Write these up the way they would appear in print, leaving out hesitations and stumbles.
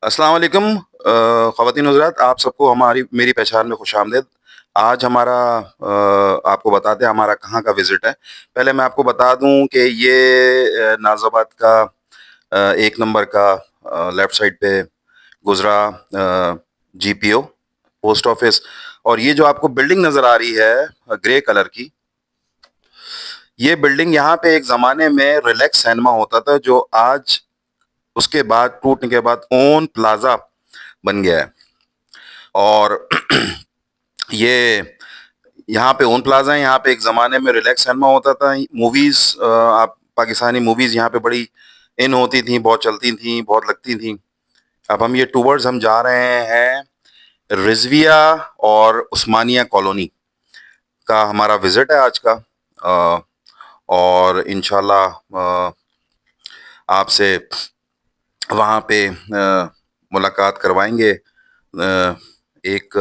अस्सलाम वालेकुम ख़वातीन हज़रात, आप सबको हमारी मेरी पहचान में खुशामदीद। आज हमारा आपको बताते हैं हमारा कहाँ का विज़िट है। पहले मैं आपको बता दूँ कि ये नाज़ाबाद का 1 नंबर का लेफ़्ट साइड पे गुज़रा जीपीओ पोस्ट ऑफ़िस। और ये जो आपको बिल्डिंग नज़र आ रही है ग्रे कलर की, ये बिल्डिंग यहाँ पे एक ज़माने में रिलैक्स सिनेमा होता था, जो आज उसके बाद टूटने के बाद ओन प्लाज़ा बन गया है। और ये यहाँ पे ओन प्लाजा है। यहाँ पे एक ज़माने में रिलैक्स सिनेमा होता था। मूवीज़ आप पाकिस्तानी मूवीज़ यहाँ पे बड़ी इन होती थी, बहुत चलती थी, बहुत लगती थी। अब हम ये टूवर्ड्स हम जा रहे हैं रिज़विया और उस्मानिया कॉलोनी का हमारा विज़िट है आज का। और इंशाल्लाह आपसे वहाँ पे मुलाकात करवाएंगे। एक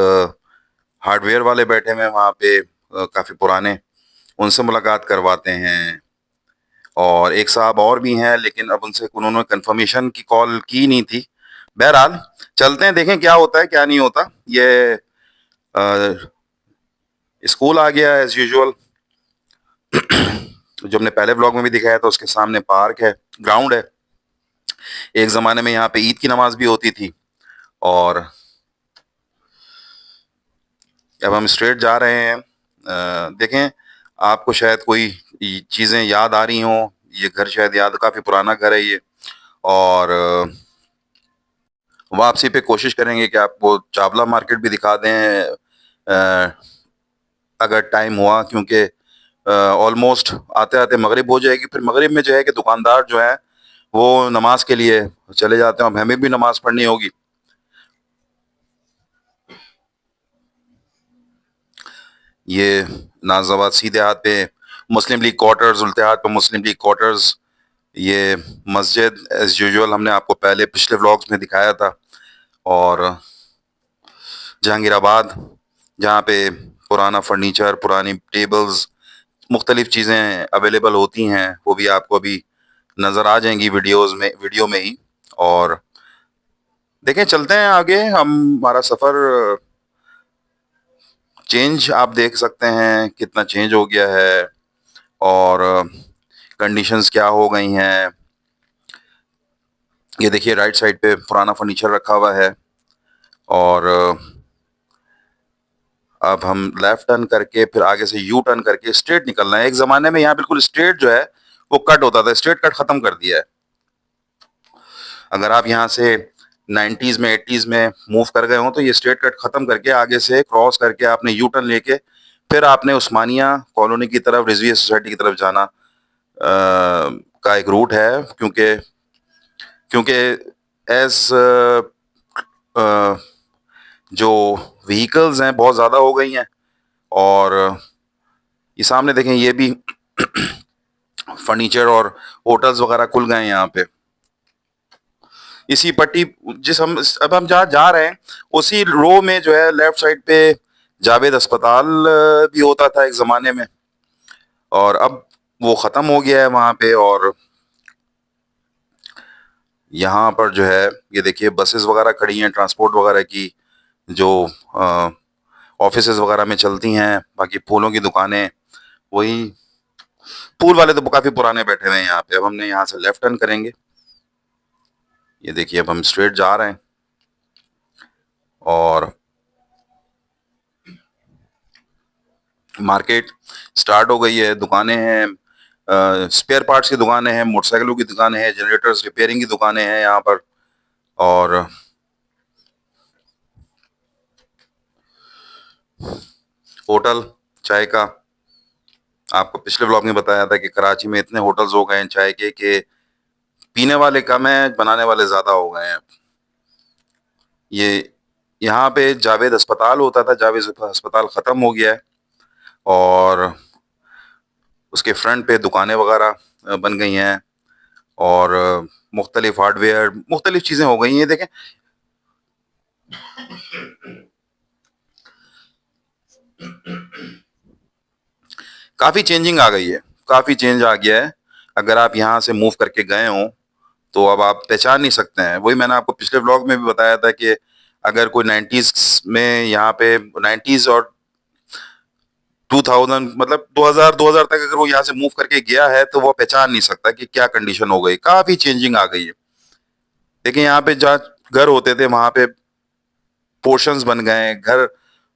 हार्डवेयर वाले बैठे हुए हैं वहाँ पे, काफ़ी पुराने, उनसे मुलाकात करवाते हैं। और एक साहब और भी हैं, लेकिन अब उनसे उन्होंने कंफर्मेशन की कॉल की नहीं थी। बहरहाल चलते हैं, देखें क्या होता है क्या नहीं होता। ये स्कूल आ गया एज यूजुअल, जो हमने पहले व्लॉग में भी दिखाया था। उसके सामने पार्क है, ग्राउंड है। एक ज़माने में यहाँ पे ईद की नमाज भी होती थी। और अब हम स्ट्रेट जा रहे हैं। देखें, आपको शायद कोई चीज़ें याद आ रही हों। ये घर शायद याद, काफ़ी पुराना घर है ये। और वापसी पे कोशिश करेंगे कि आपको चावला मार्केट भी दिखा दें, अगर टाइम हुआ, क्योंकि ऑलमोस्ट आते आते मगरिब हो जाएगी। फिर मगरिब में जो है कि दुकानदार जो है वो नमाज के लिए चले जाते हैं। अब हमें भी नमाज पढ़नी होगी। ये नाजाबाद सीधे हाथ पे मुस्लिम लीग क्वार्टर्स, उल्टे हाथ पे मुस्लिम लीग क्वार्टर्स। ये मस्जिद एज यूजुअल हमने आपको पहले पिछले व्लॉग्स में दिखाया था। और जहांगीराबाद, जहाँ पे पुराना फर्नीचर, पुरानी टेबल्स, मुख्तलिफ चीज़ें अवेलेबल होती हैं, वो भी आपको अभी नज़र आ जाएंगी वीडियो में ही। और देखें, चलते हैं आगे। हमारा सफ़र चेंज आप देख सकते हैं कितना चेंज हो गया है, और कंडीशंस क्या हो गई हैं। ये देखिए, राइट साइड पे पुराना फर्नीचर रखा हुआ है। और अब हम लेफ्ट टर्न करके फिर आगे से यू टर्न करके स्ट्रेट निकलना है। एक ज़माने में यहाँ बिल्कुल स्ट्रेट जो है वो कट होता था, स्ट्रेट कट ख़त्म कर दिया है। अगर आप यहाँ से 90s में 80s में मूव कर गए हो, तो ये स्ट्रेट कट ख़त्म करके आगे से क्रॉस करके आपने यू टर्न लेके फिर आपने उस्मानिया कॉलोनी की तरफ, रिजविया सोसाइटी की तरफ जाना का एक रूट है। क्योंकि क्योंकि एज जो व्हीकल्स हैं बहुत ज़्यादा हो गई हैं। और ये सामने देखें, ये भी फर्नीचर और होटल्स वगैरह खुल गए हैं यहाँ पे। इसी पट्टी, जिस हम अब हम जहाँ जा रहे हैं, उसी रो में जो है लेफ्ट साइड पे जावेद अस्पताल भी होता था एक ज़माने में। और अब वो ख़त्म हो गया है वहाँ पे। और यहाँ पर जो है ये देखिए, बसेस वगैरह खड़ी हैं ट्रांसपोर्ट वगैरह की, जो ऑफिसेज वगैरह में चलती हैं। बाकी फूलों की दुकानें, वही फूल वाले तो काफ़ी पुराने बैठे हुए हैं यहाँ पे। अब हमने यहाँ से लेफ्ट टर्न करेंगे। ये देखिए, अब हम स्ट्रेट जा रहे हैं। और मार्केट स्टार्ट हो गई है, दुकानें हैं, स्पेयर पार्ट्स की दुकानें हैं, मोटरसाइकिलों की दुकानें हैं, जनरेटर्स रिपेयरिंग की दुकानें हैं यहाँ पर। और होटल चाय का, आपको पिछले ब्लॉग में बताया था कि कराची में इतने होटल्स हो गए हैं चाय के कि पीने वाले कम हैं, बनाने वाले ज़्यादा हो गए हैं। ये यहाँ पे जावेद अस्पताल होता था, जावेद अस्पताल ख़त्म हो गया है। और उसके फ्रंट पे दुकानें वगैरह बन गई हैं। और मुख्तलिफ हार्डवेयर, मुख्तलिफ चीज़ें हो गई हैं। देखें, काफ़ी चेंजिंग आ गई है, काफ़ी चेंज आ गया है। अगर आप यहाँ से मूव करके गए हों तो अब आप पहचान नहीं सकते हैं। वही मैंने आपको पिछले व्लॉग में भी बताया था कि अगर कोई 90s में यहाँ पे 90s और 2000 मतलब 2000 तक अगर वो यहाँ से मूव करके गया है तो वो पहचान नहीं सकता कि क्या कंडीशन हो गई। काफी चेंजिंग आ गई है। देखिए यहाँ पे जहाँ घर होते थे वहां पे पोर्शंस बन गए हैं, घर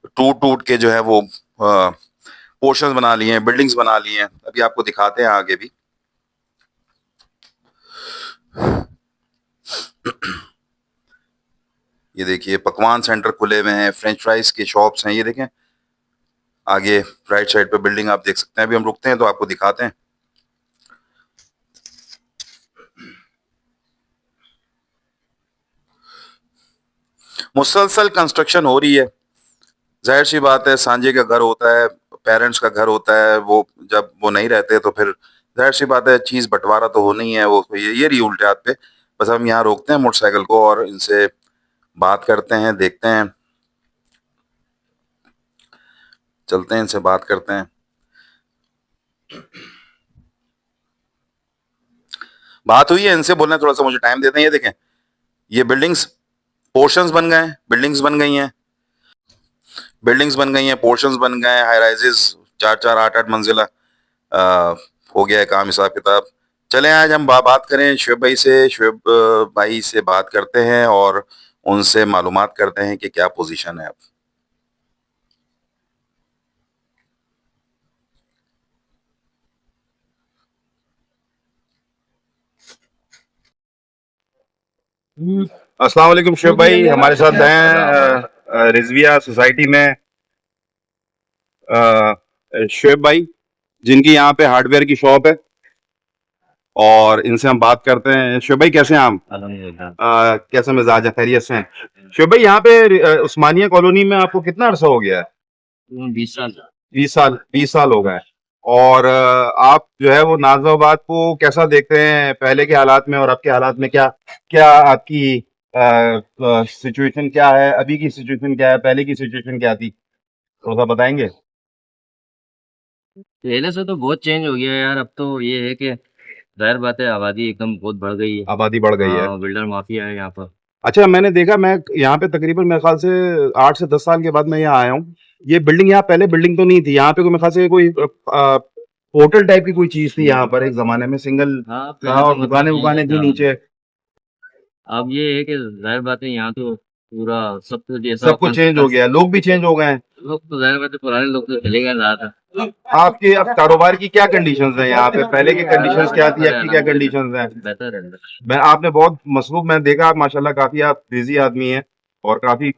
टूट टूट के जो है वो पोर्शंस बना लिए हैं, बिल्डिंग्स बना लिए हैं। अभी आपको दिखाते हैं आगे भी। ये देखिए पकवान सेंटर खुले हुए हैं, फ्रेंच फ्राइज के शॉप्स हैं। ये देखें आगे राइट साइड पे बिल्डिंग आप देख सकते हैं। अभी हम रुकते हैं तो आपको दिखाते हैं। मुसलसल कंस्ट्रक्शन हो रही है। जाहिर सी बात है, सांझे का घर होता है, पेरेंट्स का घर होता है, वो जब वो नहीं रहते तो फिर जाहिर सी बात है चीज बंटवारा तो होनी ही है। वो ये रही उल्टे पे। बस हम यहाँ रोकते हैं मोटरसाइकिल को और इनसे बात करते हैं, देखते हैं, चलते हैं, इनसे बात करते हैं। बात हुई है इनसे, बोलना थोड़ा सा मुझे टाइम देते हैं। ये देखें ये बिल्डिंग्स पोर्शंस बन गए हैं, बिल्डिंग्स बन गई हैं, बिल्डिंग्स बन गई हैं, पोर्शंस बन गए हैं, हाई राइजेस 4-4 8-8 मंजिला। हो गया है काम हिसाब किताब। चलें आज हम बात करें शुएब भाई से। शुएब भाई से बात करते हैं और उनसे मालूमात करते हैं कि क्या पोजीशन है अब। अस्सलाम वालेकुम शुएब भाई, हमारे साथ हैं रिजविया सोसाइटी में शुएब भाई, जिनकी यहाँ पे हार्डवेयर की शॉप है और इनसे हम बात करते हैं। शुएब भाई कैसे हैं आप? कैसा मिजाज है, खैरियत से हैं? शुएब भाई यहाँ पे उस्मानिया कॉलोनी में आपको कितना अरसा हो गया है? 20 साल। 20 साल, 20 साल हो गए। और आप जो है वो नाजिमाबाद को कैसा देखते हैं पहले के हालात में और अब के हालात में? क्या क्या आपकी सिचुएशन क्या है, अभी की सिचुएशन क्या है, पहले की सिचुएशन क्या थी, थोड़ा सा बताएंगे? पहले से तो बहुत चेंज हो गया है यार। अब तो ये है कि जाहिर बात है आबादी एकदम बहुत बढ़ गई है। आबादी बढ़ गई है। हाँ, बिल्डर माफिया है यहाँ पर। अच्छा, मैंने देखा, मैं यहाँ पे तकरीबन मेरे ख्याल से 8 से 10 साल के बाद मैं यहाँ आया हूँ। ये बिल्डिंग, यहाँ पहले बिल्डिंग तो नहीं थी यहाँ पे, कोई मेरे ख्याल से कोई होटल टाइप की कोई चीज थी यहाँ पर एक जमाने में, सिंगल हाँ, था पहले तो और मतलब दुकानें यही उकानें थी था। नीचे। अब ये है कि जाहिर बात है यहाँ तो पूरा सब कुछ जैसा सब कुछ चेंज हो गया है, लोग भी चेंज हो गए हैं। लोग तो जाहिर बात है पुराने लोग तो चले गए ज्यादा। आपके अब कारोबार की क्या कंडीशंस हैं यहाँ पे? पहले की कंडीशंस क्या थी, बेहतर है अब की क्या अल्हम्दुलिल्लाह, कंडीशंस हैं? बेहतर है। मैं आपने बहुत मसरूफ, मैं देखा आप माशाल्लाह काफी आप बिजी आदमी हैं और काफी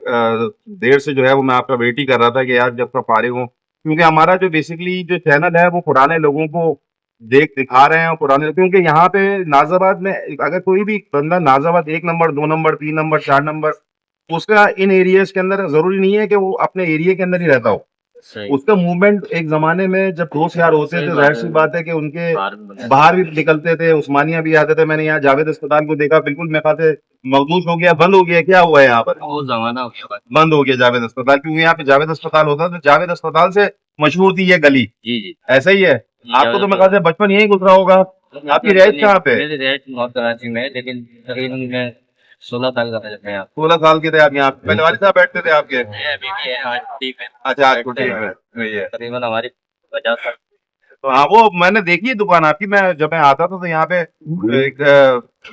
देर से जो है वो मैं आपका वेट ही कर रहा था कि यार जब तक फारिग हो, क्योंकि हमारा जो बेसिकली जो चैनल है वो पुराने लोगों को दिखा रहे हैं। और पुराने, क्योंकि यहाँ पे नाजाबाद में अगर कोई भी बंदा Nazimabad 1 number 2 number 3 number 4 number, उसका इन एरियाज के अंदर जरूरी नहीं है कि वो अपने एरिया के अंदर ही रहता हो। सही उसका मूवमेंट एक जमाने में जब दोस्त यार होते सही थे, बात जाहिर सी है। बात है कि उनके बाहर में बना बाहर भी निकलते थे, उस्मानिया भी आते थे। मैंने यहाँ जावेद अस्पताल को देखा, बिल्कुल मेरे ख्याल से मखदूश हो गया, बंद हो गया, क्या हुआ है यहाँ पर? वो जमाना हो गया बात। बंद हो गया जावेद अस्पताल, क्योंकि यहाँ पे जावेद अस्पताल होता था। जावेद अस्पताल से मशहूर थी ये गली, जी जी। ऐसा ही है? आपको तो मेरे ख्याल से बचपन यही गुजरा होगा। आपकी रिहायश कहाँ पे? मेरी रिहायश नॉर्थ कराची में है, लेकिन तकरीबन मैं 16 साल का था जब मैं यहाँ। 16 साल के थे आप यहाँ पे? पहले वाले साहब बैठते थे आपके? मैं अभी भी है आज ठीक है। अच्छा, आज बैठते छुट्टी हैं। में वही है। तकरीबन हमारी 50 साल। तो हाँ, वो मैंने देखी है दुकान आपकी। मैं जब मैं आता था तो यहाँ पे एक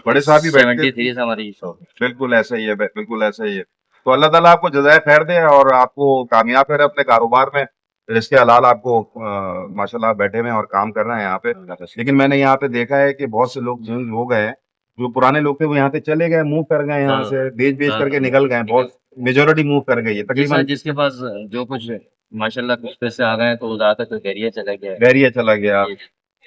बड़े साहब भी बैठते थे। 73 से हमारी शॉप। बिल्कुल ऐसा ही है, बिल्कुल ऐसा ही है। तो अल्लाह ताला आपको जज़ाए खैर दे और आपको कामयाब करे अपने कारोबार में। रिज़्क़ हलाल आपको माशाल्लाह बैठे हुए हैं और काम कर रहे हैं यहाँ पे। लेकिन मैंने यहाँ पे देखा है कि बहुत से लोग चेंज हो गए हैं। जो पुराने लोग थे वो यहाँ से चले गए, मूव कर गए, यहाँ से बेच-बेच करके निकल गए। बहुत मेजॉरिटी मूव कर गई है तकरीबन। जिसके पास जो कुछ माशाल्लाह कुछ पैसे आ गए हैं तो वो ज्यादातर गैरिया चला गया है। बहरिया चला गया,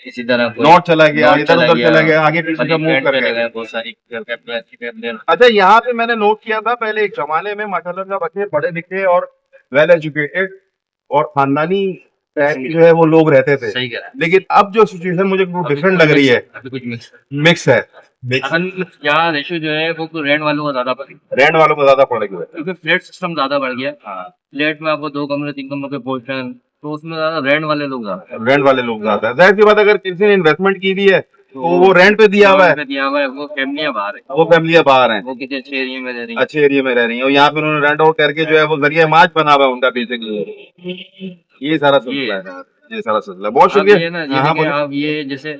इसी तरह कोई नॉर्थ चला गया, नॉर्थ इधर चला उधर गया, चला गया, आगे पीछे सब मूव कर चले गए। गए बहुत सारी फैमिली। अच्छा, यहाँ पे मैंने नोट किया था पहले एक जमाने में माशाल्लाह से बच्चे पढ़े लिखे और वेल एजुकेटेड और खानदानी टाइप के जो है वो लोग रहते थे। सही कह रहा है। लेकिन अब जो सिचुएशन मुझे डिफरेंट लग रही है, अभी कुछ मिक्स मिक्स है। असल यहाँ रेशो जो है वो रेंट वालों का ज्यादा बढ़ गया, रेंट वालों को ज्यादा पड़ गया। क्योंकि फ्लैट सिस्टम ज्यादा बढ़ गया। फ्लैट में आपको 2 कमरे 3 कमरे के पोर्शन, तो उसमें ज्यादा रेंट वाले लोग ज्यादा। रेंट वाले लोग ज्यादा है। जाहिर सी बात, अगर किसी ने इन्वेस्टमेंट की भी है तो वो रेंट पे दिया हुआ है, पे दिया हुआ है, वो फैमिलियां बाहर है, वो फैमिलियां बाहर हैं, वो किसी अच्छे एरिया में रह रही है। अच्छे एरिया में रह रही हैं, और यहाँ पे उन्होंने रेंट आउट करके जो है वो जरिए माज बना हुआ है उनका बेसिकली। ये सारा सिलसिला है, ये सारा सिलसिला है। बहुत अब ये शुक्रिया। ना, ये हाँ हाँ देखिए, बोले। आप ये जैसे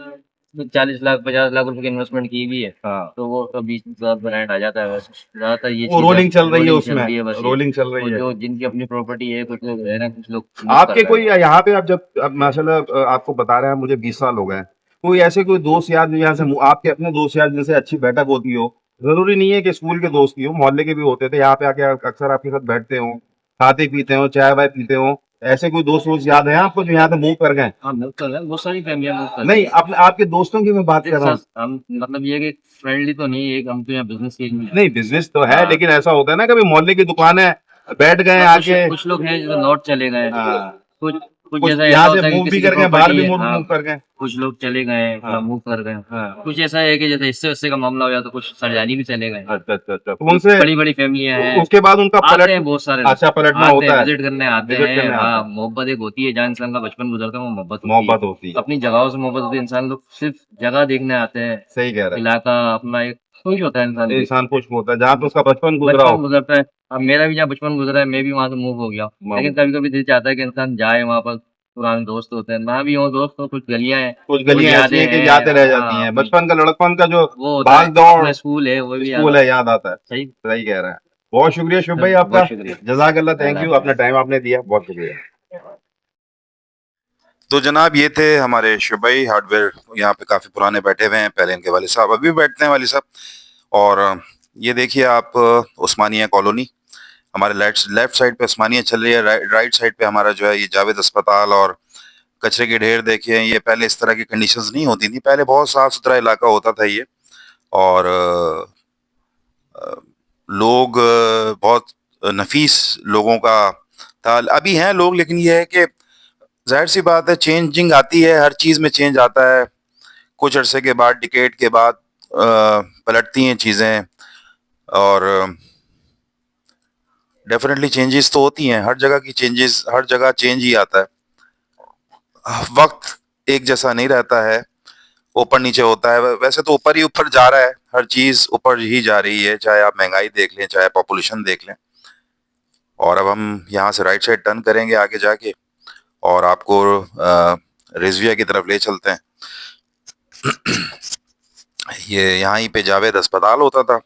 40 लाख 50 लाख रुपए की इन्वेस्टमेंट की हुई है, हाँ, तो वो तो 20 लाख में रेंट आ जाता है। वैसे ज्यादातर ये वो चीजें रोलिंग चल रही है रोलिंग चल उसमें, रही है बस ये। रोलिंग चल रही और है। जो जिनकी अपनी प्रॉपर्टी है, कुछ लोग रह रहे हैं, कुछ लोग मूव कर आपके रहे कोई हैं। यहाँ पे, आप जब अब माशाल्लाह आपको बता रहे हैं मुझे 20 साल हो गए, कोई ऐसे कोई दोस्त यार जो यहाँ से आपके अपने दोस्त यार जिनसे अच्छी बैठक होती हो, जरूरी नहीं है कि स्कूल के दोस्त ही हो, मोहल्ले के भी होते थे, यहाँ पे आके अक्सर आपके साथ बैठते हो, खाते पीते हो, चाय वाय पीते हो, ऐसे कोई दोस्त वोस्त याद है आपको जो यहाँ से मूव कर गए? हाँ, मूव कर रहे हैं, बहुत सारी फैमिलियां मूव कर नहीं, रही अपने आपके दोस्तों की मैं बात है। कर रहा हूँ। हम मतलब ये कि फ्रेंडली तो नहीं है, एक हम तो यहाँ बिजनेस के लिए। नहीं, बिजनेस तो है, हाँ, लेकिन ऐसा होता है ना, कभी मोहल्ले की दुकान है, बैठ गए हाँ, कुछ आके। कुछ लोग हैं जो नॉर्थ चले गए, हाँ, कुछ कुछ कुछ जैसा ऐसा यहाँ से होता है कि मूव भी किसी की कर गए, बाहर प्रॉपर्टी भी है, मूव हाँ, मूव कर गए। कुछ लोग चले गए, थोड़ा हाँ मूव कर गए। हाँ। कुछ ऐसा है कि जैसे हिस्से वस्से का मामला हो जाए तो कुछ सरजानी भी चले गए। अच्छा अच्छा अच्छा, तो उनसे बड़ी बड़ी फैमिलियां हैं, उसके बाद उनका आते पलट, हैं बहुत सारे लोग, अच्छा पलटना आते हैं होता है, विजिट करने आते विजिट हैं। करने आता हाँ, है, मोहब्बत एक होती है, जहाँ इंसान का बचपन गुजरता है वो मोहब्बत होती है। मोहब्बत होती है। अपनी जगहों से मोहब्बत होती है, इंसान लोग सिर्फ जगह देखने आते हैं, सही कह रहे इलाका अपना एक खुश होता है इंसान हैं, देख इंसान खुश होता है जहाँ पे उसका बचपन गुजरा बचपन हो। गुजरता है। अब मेरा भी जहाँ बचपन गुजरा है, मैं भी वहां से मूव हो गया हूँ, लेकिन कभी कभी दिल चाहता है कि इंसान जाए वहां पर, पुराने दोस्त होते हैं, ना भी हो दोस्त तो कुछ गलियां हैं, कुछ वो गलियां ऐसी यादें हैं कि हैं। यादें रह जाती हाँ, हैं, अपनी बचपन का लड़कपन का जो वो होता है, भाग दौड़, अपना स्कूल है, वो भी याद स्कूल है, आता है। याद आता है। सही। सही कह रहे हैं। बहुत शुक्रिया शुभ भाई आपका, बहुत शुक्रिया। जजाक अल्लाह, थैंक अल्लाह यू, हाफिज। अपना टाइम आपने दिया, बहुत शुक्रिया। तो जनाब ये थे हमारे शुबई हार्डवेयर। यहाँ पे काफ़ी पुराने बैठे हुए हैं, पहले इनके वाले साहब, अभी भी बैठते हैं वाले साहब। और ये देखिए आप, उस्मानिया कॉलोनी, हमारे लेफ्ट लेफ्ट साइड पे उस्मानिया चल रही है, राइट साइड पे हमारा जो है ये जावेद अस्पताल। और कचरे के ढेर देखिए, ये पहले इस तरह की कंडीशंस नहीं होती थी, पहले बहुत साफ सुथरा इलाका होता था ये। और अ, लोग बहुत नफीस लोगों का था। अभी हैं लोग, लेकिन ये है कि जाहिर सी बात है, चेंजिंग आती है, हर चीज में चेंज आता है। कुछ अरसे के बाद, डिकेड के बाद पलटती हैं चीजें। और डेफिनेटली चेंजेस तो होती हैं, हर जगह की चेंजेस, हर जगह चेंज ही आता है। वक्त एक जैसा नहीं रहता है, ऊपर नीचे होता है। वैसे तो ऊपर ही ऊपर जा रहा है, हर चीज ऊपर ही जा रही है, चाहे आप महंगाई देख लें, चाहे पॉपुलेशन देख लें। और अब हम यहाँ से राइट साइड टर्न करेंगे आगे जाके, और आपको रिजविया की तरफ ले चलते हैं। ये यहाँ ही पे जावेद अस्पताल होता था।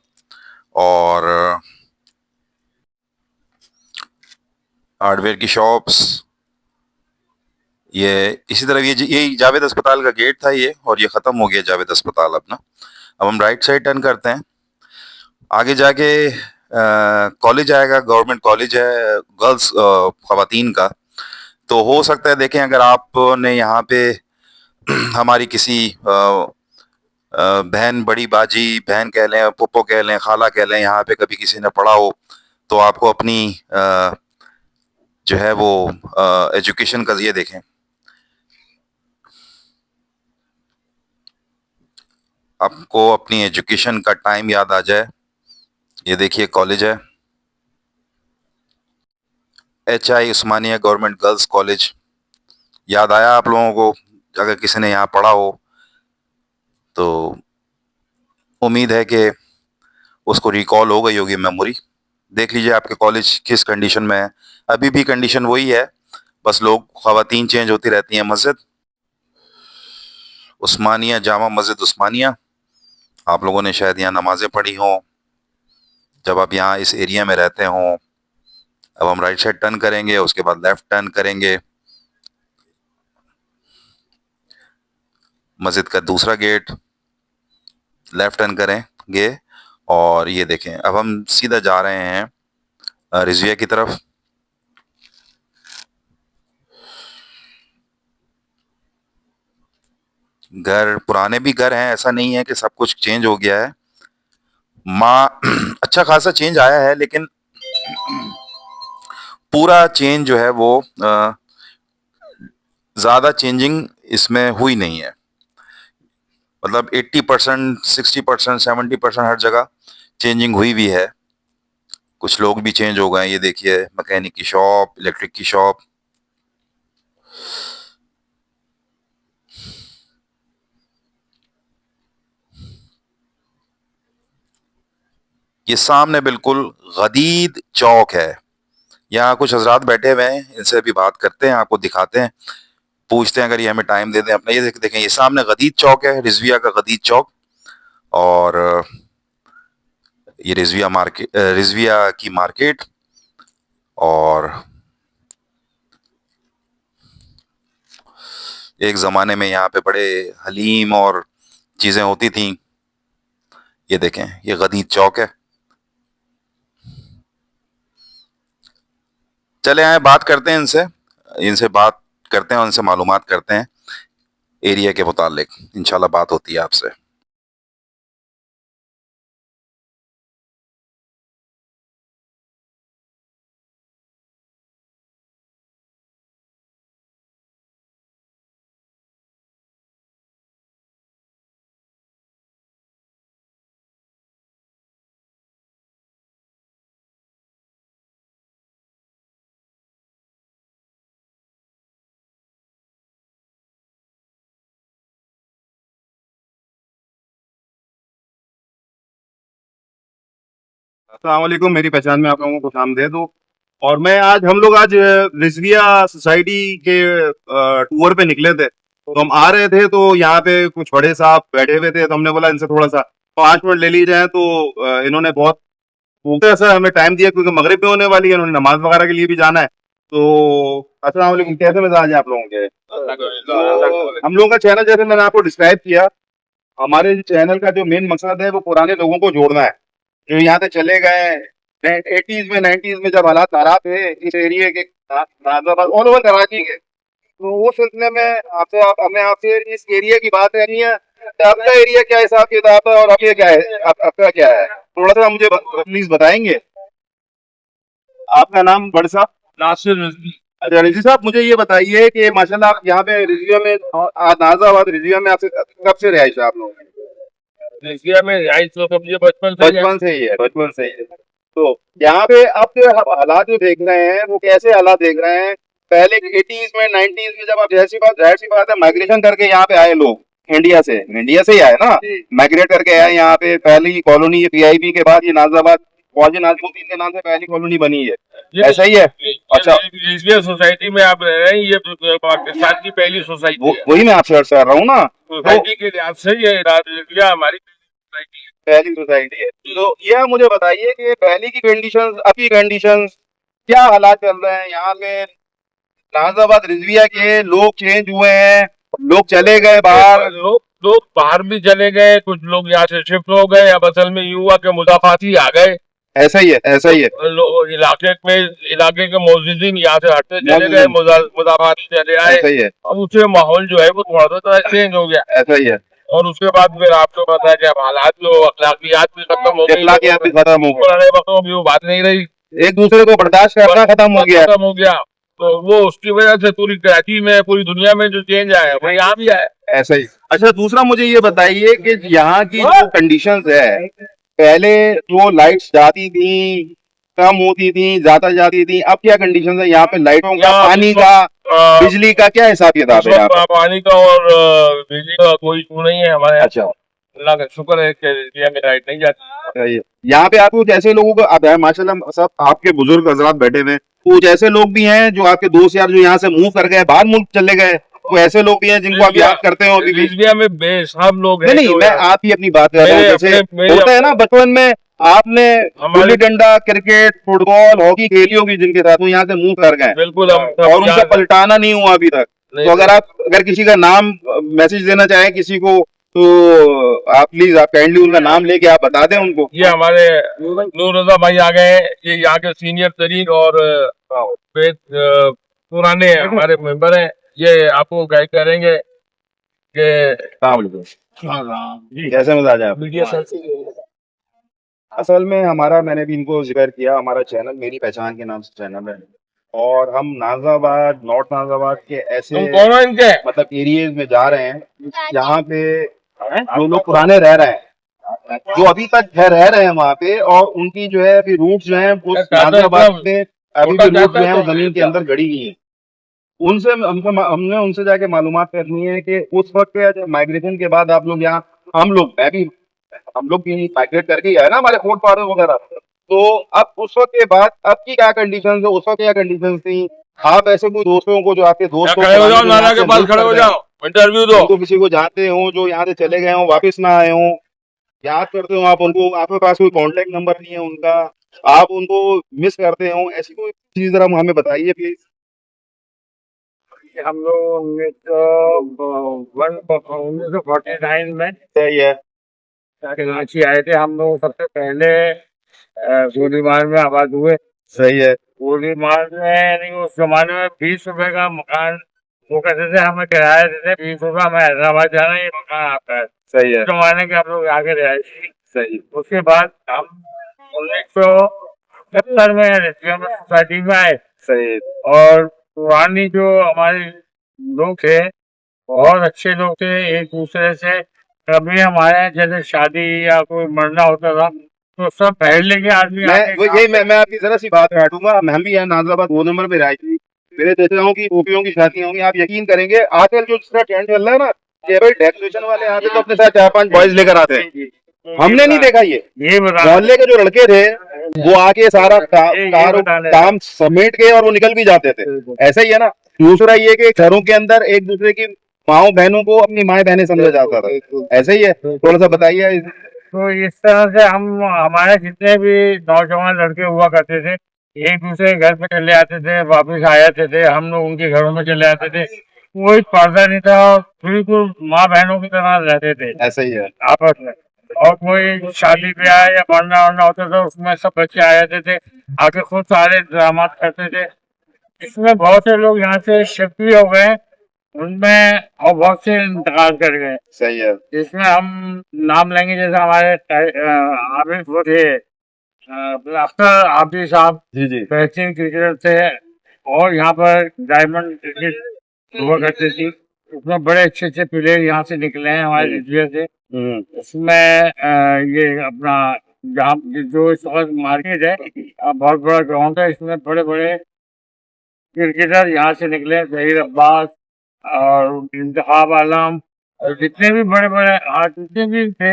और हार्डवेयर की शॉप्स, ये इसी तरह, ये जावेद अस्पताल का गेट था ये, और ये खत्म हो गया जावेद अस्पताल अपना। अब हम राइट साइड टर्न करते हैं, आगे जाके कॉलेज आएगा, गवर्नमेंट कॉलेज है, गर्ल्स खवातीन का। तो हो सकता है, देखें, अगर आपने यहाँ पे हमारी किसी बहन, बड़ी बाजी बहन कह लें, पुप्पो कह लें, खाला कह लें, यहाँ पे कभी किसी ने पढ़ा हो, तो आपको अपनी जो है वो एजुकेशन का ये देखें, आपको अपनी एजुकेशन का टाइम याद आ जाए। ये देखिए कॉलेज है, HI उस्मानिया गवर्नमेंट गर्ल्स कॉलेज। याद आया आप लोगों को? अगर किसी ने यहाँ पढ़ा हो तो उम्मीद है कि उसको रिकॉल हो गई होगी मेमोरी। देख लीजिए आपके कॉलेज किस कंडीशन में है। अभी भी कंडीशन वही है, बस लोग, खवातीन चेंज होती रहती हैं। मस्जिद उस्मानिया, जामा मस्जिद उस्मानिया, आप लोगों ने शायद यहाँ नमाजें पढ़ी हों जब आप यहाँ इस एरिया में रहते हों। अब हम राइट साइड टर्न करेंगे, उसके बाद लेफ्ट टर्न करेंगे, मस्जिद का दूसरा गेट, लेफ्ट टर्न करेंगे। और ये देखें, अब हम सीधा जा रहे हैं रिजविया की तरफ। घर पुराने भी घर हैं, ऐसा नहीं है कि सब कुछ चेंज हो गया है। माँ अच्छा खासा चेंज आया है, लेकिन पूरा चेंज जो है वो ज्यादा चेंजिंग इसमें हुई नहीं है। मतलब 80%, 60%, 70% हर जगह चेंजिंग हुई भी है। कुछ लोग भी चेंज हो गए, ये देखिए, मैकेनिक की शॉप, इलेक्ट्रिक की शॉप। ये सामने बिल्कुल गदीद चौक है। यहाँ कुछ हजरात बैठे हुए हैं, इनसे भी बात करते हैं, आपको दिखाते हैं, पूछते हैं अगर ये हमें टाइम दे दें अपना। ये देखें, ये सामने गदीद चौक है, रिजविया का गदीद चौक। और ये रिजविया मार्केट, रिजविया की मार्केट। और एक ज़माने में यहाँ पे बड़े हलीम और चीज़ें होती थीं। ये देखें, ये गदीद चौक है। चले आए, बात करते हैं इनसे, इनसे बात करते हैं, उनसे मालूमात करते हैं एरिया के मुतालिक। इंशाल्लाह बात होती है आपसे। अस्सलाम वालेकुम, मेरी पहचान में आप लोगों को खुशामदीद हो। और मैं आज हम लोग आज रिजविया सोसाइटी के टूर पे निकले थे। तो हम आ रहे थे तो यहाँ पे कुछ बड़े साहब बैठे हुए थे, तो हमने बोला इनसे थोड़ा सा 5 मिनट ले ली जाए। तो इन्होंने बहुत पूछा सर हमें टाइम दिया क्योंकि मगरिब भी होने वाली है, उन्होंने नमाज वगैरह के लिए भी जाना है। तो अस्सलाम वालेकुम, कैसे मिजाज है आप लोगों के? तो हम लोगों का चैनल जैसे मैंने आपको डिस्क्राइब किया, हमारे चैनल का जो मेन मकसद है वो पुराने लोगों को जोड़ना है, जो यहाँ से चले गए 80s में 90s में, जब हालात खराब थे इस एरिया के, नाज़ाबाद ऑल ओवर कराची के। तो वो सिलसिले में आपसे हमें आपसे इस एरिया की बात करनी है कि आपका एरिया क्या हिसाब किताब है और अब ये क्या है, आपका क्या है, थोड़ा सा मुझे प्लीज बताएंगे। आपका नाम बड़ साहब? नासिर रिजवी। अच्छा रिजी साहब, मुझे ये बताइए कि माशाल्लाह आप यहाँ पे रिजिया में, नाज़ाबाद रिजिया में आपसे कब से रिहाइश है आप लोगों की? एशिया में आई तो कब ये बचपन से ही है। बचपन से ही है, बचपन से ही है। तो यहाँ पे अब जो हालात जो देख रहे हैं वो कैसे हालात देख रहे हैं? पहले 80s में 90s में जब आप जैसी बात जाहिर सी बात है माइग्रेशन करके यहाँ पे आए लोग, इंडिया से ही आए ना, माइग्रेट करके आए यहाँ पे। पहली कॉलोनी ये पीआईबी के बाद ये नाज़ाबाद ख्वाजा नाज़िमुद्दीन के नाम से पहली कॉलोनी बनी है, ऐसा ही है? अच्छा, एशिया सोसाइटी में आप रह रहे हैं, ये पाकिस्तान की पहली सोसाइटी है। वही मैं आपसे अर्ज कर रहा हूँ ना, सोसाइटी के लिहाज से ये एशिया हमारी सोसाइटी है। पहली सोसाइटी है। तो यह मुझे बताइए कि पहले की कंडीशंस, अब की कंडीशंस, क्या हालात चल रहे हैं यहाँ पे? नाज़ाबाद रिजविया के लोग चेंज हुए हैं, लोग चले गए बाहर। लोग बाहर भी चले गए, कुछ लोग यहाँ से शिफ्ट हो गए। अब असल में यूं हुआ कि मुदाफाती आ गए। ऐसा ही है, ऐसा ही है। इलाके के मौजूदीन यहाँ से हटते चले गए, मुदाफाती चले आए। ऐसा ही है, अब उससे माहौल जो है वो थोड़ा सा चेंज हो गया। ऐसा ही है। और उसके बाद फिर आपको पता है कि अब हालात जो अखलाकियात भी खत्म हो गई, अखलाकियात भी खत्म हो गई, पुराने वक्तों की वो बात नहीं रही, एक दूसरे को बर्दाश्त करना खत्म हो गया। खत्म हो गया। तो वो उसकी वजह से पूरी कराची में, पूरी दुनिया में जो चेंज आया वो यहाँ भी आया। ऐसा ही। अच्छा, दूसरा मुझे ये बताइए कि यहाँ की जो कंडीशंस है, पहले जो लाइट्स जाती थी, कम होती थी, ज्यादा जाती थी, अब क्या कंडीशंस है यहाँ पे? लाइटों का, पानी का, बिजली का क्या हिसाब किताब है यहाँ पे? पानी का और बिजली का कोई इशू नहीं है हमारे। अच्छा, अल्लाह का शुक्र है कि इंडिया में लाइट नहीं जाती। यहाँ पे आपको जैसे लोगों को अब है माशाल्लाह, सब आपके बुजुर्ग हजरात बैठे हुए, कुछ ऐसे लोग भी हैं जो आपके दोस्त यार जो यहाँ से मूव कर गए, बाहर मुल्क चले गए, तो ऐसे लोग भी हैं जिनको आप याद करते हो अभी भी? रिजविया में बेशहाब लोग हैं। नहीं, मैं आप ही अपनी बात कर रहा हूँ। जैसे होता है ना बचपन में आपने gulli danda, cricket, football, hockey खेली होगी जिनके साथ, वो यहाँ से मूव कर गए बिल्कुल, और उनका पलटाना नहीं हुआ अभी तक। तो अगर किसी का नाम मैसेज देना चाहे किसी को, तो आप प्लीज आप काइंडली उनका नाम लेके आप बता दें उनको। ये हमारे नूर रजा भाई आ गए हैं, ये यहाँ के सीनियर तरीन और पुराने हमारे मेंबर हैं। ये आपको गाइड करेंगे कि कैसे मिजाज है आप? असल में हमारा, मैंने भी इनको जिक्र किया, हमारा चैनल मेरी पहचान के नाम से चैनल है, और हम नाज़ाबाद, नॉर्थ नाज़ाबाद के ऐसे कौन है इनके मतलब एरियाज में जा रहे हैं जहाँ पे जो लोग पुराने रह रहे हैं, जो अभी तक रह रहे हैं वहाँ पे, और उनकी जो है अभी रूट्स जो है वो नाज़ाबाद में अभी भी रूट जो है वो जमीन के अंदर गड़ी हुई है। उनसे हमने उनसे जाके मालूमात करनी है कि उस वक्त के माइग्रेशन के बाद आप लोग यहाँ, हम लोग, मैं भी हम लोग भी माइग्रेट करके ही आए ना, हमारे फोर्ट फादर वगैरह। तो अब उस वक्त के बाद अब की क्या कंडीशन है, उस वक्त क्या कंडीशन थी? आप ऐसे कोई दोस्तों को, जो आपके दोस्त यहाँ हो खड़े हो जाओ, पुराने, जो यहाँ नाला के से पास मुल्क खड़े कर हो गए, जाओ, इंटरव्यू दो। उनको किसी को जानते हो जो यहाँ से चले गए हो, वापस ना आए हो, याद करते हो आप उनको, आपके पास कोई कांटेक्ट नंबर नहीं है उनका, आप उनको मिस करते हो, ऐसी कोई चीज जरा हमें बताइए प्लीज। हम लोग 1949 में सही है। कराची आए थे। हम लोग सबसे पहले गोलीमार में आबाद हुए। सही है। गोलीमार में यानी उस जमाने में 20 रुपए का मकान वो कहते थे, हमें किराया देते 20 रुपए, हमें हैदराबाद जाना है, ये मकान आपका है। सही है। उस जमाने के हम लोग आगे रहे। सही। उसके बाद हम 1970 में रेसिडेंट सोसाइटी में आए। सही। और पुरानी जो हमारे लोग थे, बहुत अच्छे लोग थे, एक दूसरे से कभी हमारे यहाँ जैसे शादी या कोई मरना होता था तो सब पहले के आदमी आके मैं आपकी जरा सी बात काटूंगा, हम भी यहाँ नाजराबाद 2 नंबर पे रहे थे, मेरे चाचाओं की टोपियों की शादियां होंगी, आप यकीन करेंगे आजकल जो जिस तरह ट्रेंड चल रहा है ना, कि भाई डेकोरेशन वाले आते तो अपने साथ 4-5 बॉयज लेकर आते हैं, हमने नहीं देखा ये बता मोहल्ले के जो लड़के थे वो आके सारा काम समेट के और वो निकल भी जाते थे, ऐसा ही है ना। दूसरा ये कि घरों के अंदर एक दूसरे की माओ बहनों को अपनी माए बहनें समझा जाता था, ऐसा ही है, थोड़ा सा बताइए। तो इस तरह से हम हमारे जितने भी नौजवान लड़के हुआ करते थे, एक दूसरे के घर पे चले आते थे, वापस आ जाते थे, हम लोग उनके घरों में चले आते थे, कोई पर्दा नहीं था, बिल्कुल माँ बहनों की तरह रहते थे ऐसा ही है। आपस में। और कोई शादी ब्याह या मरना वरना होता था उसमें सब बच्चे आ जाते थे, आके खुद सारे ड्रामा करते थे। इसमें बहुत से लोग यहाँ से शिफ्ट भी हो गए उनमें, और बहुत से इंतकाल कर गए। सही है। इसमें हम नाम लेंगे, जैसे हमारे आबिद वो थे, अख्तर आबिद साहब, जी जी। बेहतरीन क्रिकेटर थे, और यहाँ पर डायमंड क्रिकेट हुआ करती थी, उसमें बड़े अच्छे अच्छे प्लेयर यहाँ से निकले हैं हमारे रिजविया से। इसमें ये अपना जहाँ जो इस वक्त मार्केट है, बहुत बड़ा ग्राउंड है, इसमें बड़े बड़े क्रिकेटर यहाँ से निकले, जहीर अब्बास और इंतखाब आलम, और जितने भी बड़े बड़े जितने भी थे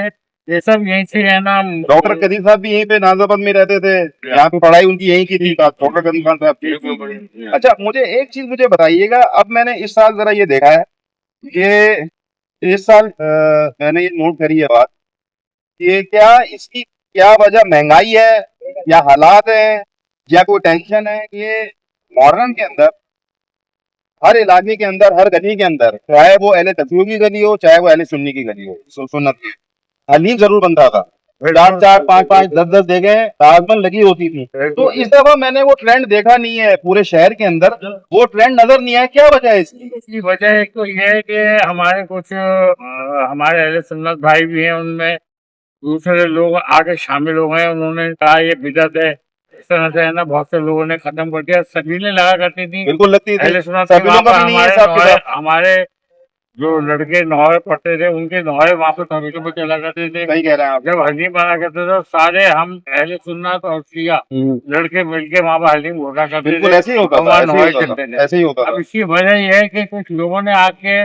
ये सब यहीं से है ना। डॉक्टर कदीर साहब भी यहीं पे नाजाबाद में रहते थे, यहाँ पे पढ़ाई उनकी यहीं की थी, डॉक्टर कदीर खान साहब की। अच्छा, मुझे एक चीज मुझे बताइएगा, अब मैंने इस साल जरा ये देखा है कि इस साल मैंने ये नोट करी है बात, कि क्या इसकी क्या वजह महंगाई है या हालात है या कोई टेंशन है कि मॉडर्न के अंदर हर इलाके के अंदर, हर गली के अंदर, चाहे वो अहले तकरीर की गली हो, चाहे वो अहले सुन्नी की गली हो, सुन्नत की, हलीम जरूर बनता था, 4-4, 5-5, 10-10 जगह ताजमहल लगी होती थी। तो इस दफा मैंने वो ट्रेंड देखा नहीं है पूरे शहर के अंदर, वो ट्रेंड नजर नहीं आया, क्या वजह है इसकी? इसकी वजह एक तो ये है कि हमारे कुछ हमारे अहले सुन्नत भाई भी हैं, उनमें दूसरे लोग आके शामिल हो गए, उन्होंने कहा ये बिदअत है, इस तरह से है ना, बहुत से लोगों ने खत्म कर दिया। सभी ने लगा करती थी, बिल्कुल लगती थी, अहले सुन्नत के सभी वहाँ लोगों पर का भी नहीं है साहब के साथ। हमारे जो लड़के नौहे पढ़ते थे उनके नौहे वहाँ पे तरीके पे चला करते थे। सही कह रहे हैं आप। जब हलीम बना करते थे सारे हम अहले सुन्नत और शिया लड़के मिलके वहाँ पर हलीम घोटा करते बिल्कुल थे, ऐसे ही होता और था, वहाँ ऐसे ही नौहे होता चलते था, थे। ऐसे ही होता अब था। इसकी वजह यह है कि कुछ लोगों ने आके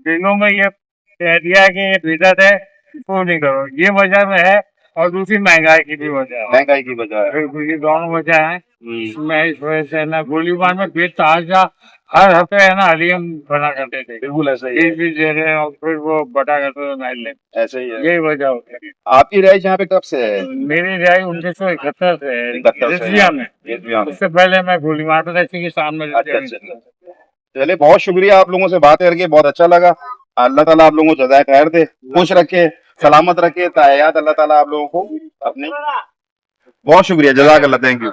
दिलों में ये कह दिया कि ये बिदअत है, इसको नहीं करो, ये वजह में है। और दूसरी महंगाई की भी वजह है, महंगाई की वजह है। बिल्कुल ये दोनों वजह है। इसमें इस वजह से ना गोलीबार में बेतहाशा हर हफ्ते है ना हलीम बना करते थे, बिल्कुल ऐसा ही है। 20-20 दे रहे हैं और फिर वो बटा करते थे महल्ले। ऐसे ही है। यही वजह होती है। आपकी रहाइश यहाँ पे कब से है? मेरी रिहाई 1971 से है, 71 से रिजविया में। रिजविया में। उससे पहले मैं गोलीबार पे था, इसी के सामने अच्छा अच्छा। चलिए, बहुत शुक्रिया, आप लोगों से बात करके बहुत अच्छा लगा। अल्लाह ताला आप लोगों को जज़ाए खैर दे, खुश रखे, सलामत रखे, तायात अल्लाह ताला आप लोगों को अपने। बहुत शुक्रिया, जज़ाकल्लाह, थैंक यू।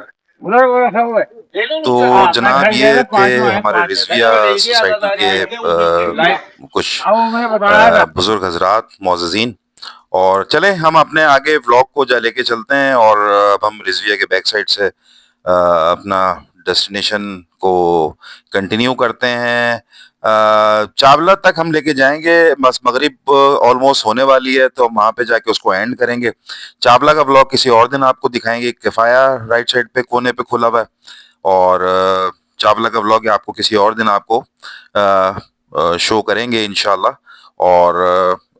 तो जनाब ये थे हमारे रिजविया सोसाइटी के कुछ बुजुर्ग हजरात मोअज़्ज़िज़ीन। और चले हम अपने आगे व्लॉग को जा लेके चलते हैं, और अब हम रिजविया के बैक साइड से अपना डेस्टिनेशन को कंटिन्यू करते हैं। चावला तक हम लेके जाएंगे, बस मगरिब ऑलमोस्ट होने वाली है तो हम वहाँ पे जाके उसको एंड करेंगे। चावला का व्लॉग किसी और दिन आपको दिखाएंगे, किफ़ाया राइट साइड पे कोने पे खुला हुआ है, और चावला का व्लॉग आपको किसी और दिन आपको शो करेंगे इंशाल्लाह। और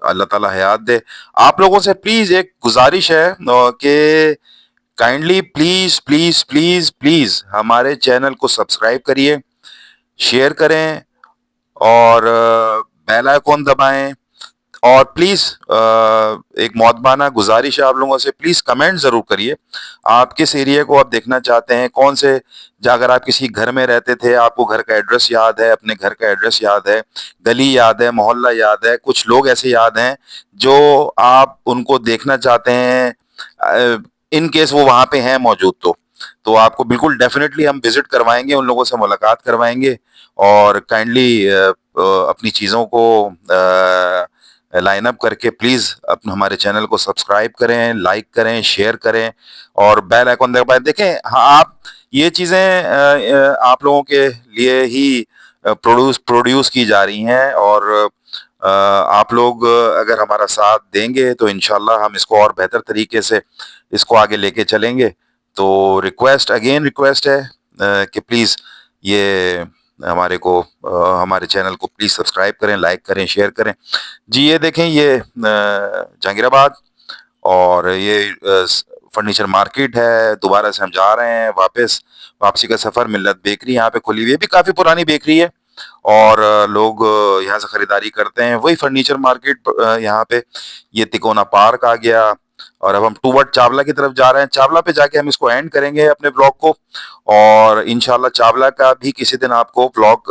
अल्लाह ताला हयात दे। आप लोगों से प्लीज एक गुजारिश है कि kindly please please please please हमारे चैनल को सब्सक्राइब करिए, शेयर करें और बेल आइकॉन दबाएं। और प्लीज एक मौदबाना गुजारिश है आप लोगों से, प्लीज कमेंट जरूर करिए आप किस एरिया को आप देखना चाहते हैं, कौन से, अगर आप किसी घर में रहते थे, आपको घर का एड्रेस याद है, अपने घर का एड्रेस याद है, गली याद है, मोहल्ला याद है, कुछ लोग ऐसे याद हैं जो आप उनको देखना चाहते हैं, इन केस वो वहां पे हैं मौजूद, तो आपको बिल्कुल डेफिनेटली हम विजिट करवाएंगे, उन लोगों से मुलाकात करवाएंगे और काइंडली अपनी चीज़ों को लाइन अप करके प्लीज अपने हमारे चैनल को सब्सक्राइब करें, लाइक करें, शेयर करें और बेल आइकॉन दबाएं। देखें, हाँ, आप ये चीजें आप लोगों के लिए ही प्रोड्यूस की जा रही हैं और आप लोग अगर हमारा साथ देंगे तो इंशाल्लाह हम इसको और बेहतर तरीके से इसको आगे लेके चलेंगे। तो रिक्वेस्ट है कि प्लीज ये हमारे चैनल को प्लीज सब्सक्राइब करें, लाइक करें, शेयर करें। जी ये देखें, ये जहांगीराबाद और ये फर्नीचर मार्केट है। दोबारा से हम जा रहे हैं वापसी का सफर। मिल्लत बेकरी यहाँ पे खुली हुई है, भी काफी पुरानी बेकरी है और लोग यहाँ से खरीदारी करते हैं। वही फर्नीचर मार्केट यहाँ पे, ये तिकोना पार्क आ गया और अब हम टूवर्ड चावला की तरफ जा रहे हैं। चावला पे जाके हम इसको एंड करेंगे अपने ब्लॉग को और इंशाल्लाह चावला का भी किसी दिन आपको ब्लॉग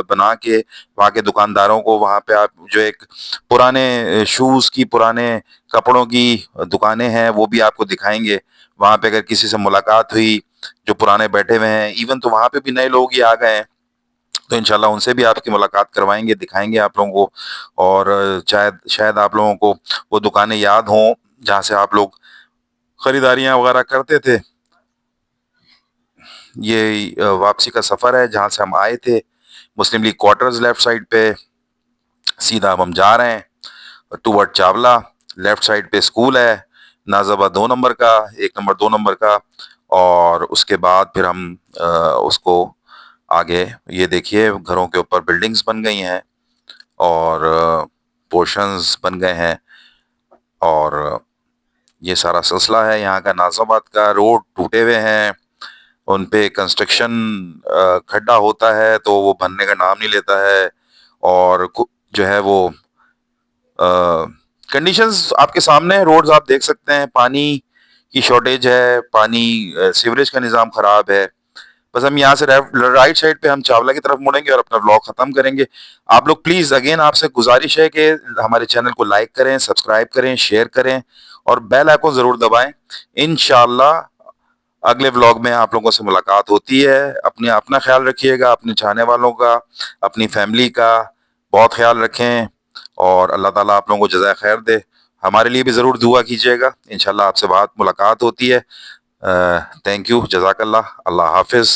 बना के वहाँ के दुकानदारों को, वहाँ पे आप जो एक पुराने शूज की, पुराने कपड़ों की दुकानें हैं वो भी आपको दिखाएंगे। वहाँ पे अगर किसी से मुलाकात हुई जो पुराने बैठे हुए हैं, इवन तो वहाँ पे भी नए लोग ही आ गए हैं, तो इंशाल्लाह उनसे भी आपकी मुलाकात करवाएंगे, दिखाएंगे आप लोगों को। और शायद आप लोगों को वो दुकानें याद हों जहाँ से आप लोग खरीदारियां वगैरह करते थे। ये वापसी का सफर है जहाँ से हम आए थे, मुस्लिम लीग क्वार्टर्स लेफ्ट साइड पे सीधा अब हम जा रहे हैं टूवर्ड चावला। लेफ्ट साइड पे स्कूल है नाजाबाद 2 नंबर का, 1 नंबर 2 नंबर का, और उसके बाद फिर हम उसको आगे, ये देखिए घरों के ऊपर बिल्डिंग्स बन गई हैं और पोर्शंस बन गए हैं और ये सारा सिलसिला है यहाँ का। नाजाबाद का रोड टूटे हुए हैं, उन पे कंस्ट्रक्शन खड्डा होता है तो वो बनने का नाम नहीं लेता है और जो है वो कंडीशंस आपके सामने है। रोड्स आप देख सकते हैं, पानी की शॉर्टेज है, पानी सीवरेज का निज़ाम खराब है। बस हम यहाँ से राइट साइड पे हम चावला की तरफ मुड़ेंगे और अपना व्लॉग खत्म करेंगे। आप लोग प्लीज अगेन आपसे गुजारिश है कि हमारे चैनल को लाइक करें, सब्सक्राइब करें, शेयर करें और बेल आइकन जरूर दबाएं। इंशाल्लाह अगले व्लॉग में आप लोगों से मुलाकात होती है। अपना ख्याल रखिएगा, अपने चाहने वालों का, अपनी फैमिली का बहुत ख्याल रखें और अल्लाह ताला आप लोगों को जज़ाए खैर दे। हमारे लिए भी ज़रूर दुआ कीजिएगा। इंशाल्लाह आपसे मुलाकात होती है। थैंक यू, जज़ाकल्लाह, अल्लाह हाफिज़।